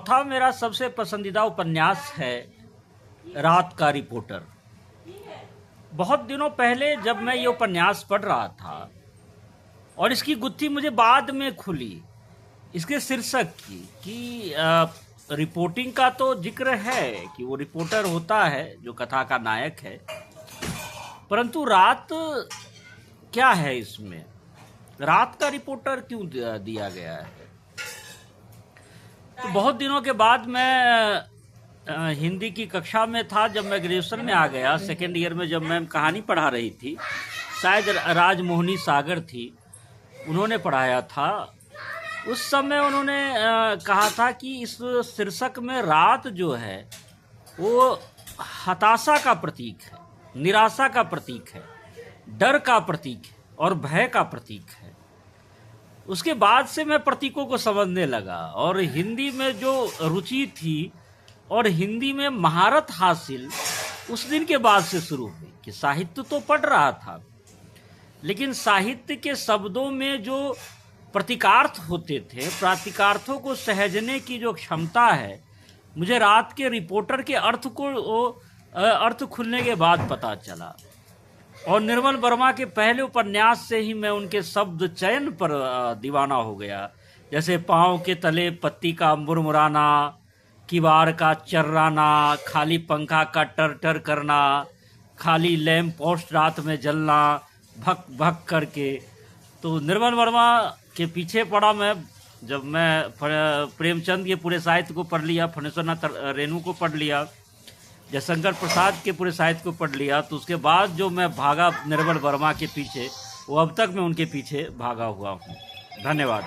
चौथा मेरा सबसे पसंदीदा उपन्यास है रात का रिपोर्टर। बहुत दिनों पहले जब मैं ये उपन्यास पढ़ रहा था और इसकी गुत्थी मुझे बाद में खुली इसके शीर्षक की कि रिपोर्टिंग का तो जिक्र है कि वो रिपोर्टर होता है जो कथा का नायक है, परंतु रात क्या है इसमें, रात का रिपोर्टर क्यों दिया गया है। तो बहुत दिनों के बाद मैं हिंदी की कक्षा में था, जब मैं ग्रेजुएशन में आ गया सेकेंड ईयर में, जब मैं कहानी पढ़ा रही थी, शायद राजमोहिनी सागर थी, उन्होंने पढ़ाया था। उस समय उन्होंने कहा था कि इस शीर्षक में रात जो है वो हताशा का प्रतीक है, निराशा का प्रतीक है, डर का प्रतीक है और भय का प्रतीक है। उसके बाद से मैं प्रतीकों को समझने लगा और हिंदी में जो रुचि थी और हिंदी में महारत हासिल उस दिन के बाद से शुरू हुई कि साहित्य तो पढ़ रहा था, लेकिन साहित्य के शब्दों में जो प्रतीकार्थ होते थे, प्रतीकार्थों को सहेजने की जो क्षमता है, मुझे रात के रिपोर्टर के अर्थ खुलने के बाद पता चला। और निर्मल वर्मा के पहले उपन्यास से ही मैं उनके शब्द चयन पर दीवाना हो गया। जैसे पाँव के तले पत्ती का मुरमुराना, किवाड़ का चर्राना, खाली पंखा का टर टर करना, खाली लैंप पोस्ट रात में जलना भक भक करके। तो निर्मल वर्मा के पीछे पड़ा मैं, जब मैं प्रेमचंद के पूरे साहित्य को पढ़ लिया, फणेश्वरनाथ रेणु को पढ़ लिया, जयशंकर प्रसाद के पूरे साहित्य को पढ़ लिया, तो उसके बाद जो मैं भागा निर्मल वर्मा के पीछे, वो अब तक मैं उनके पीछे भागा हुआ हूँ। धन्यवाद।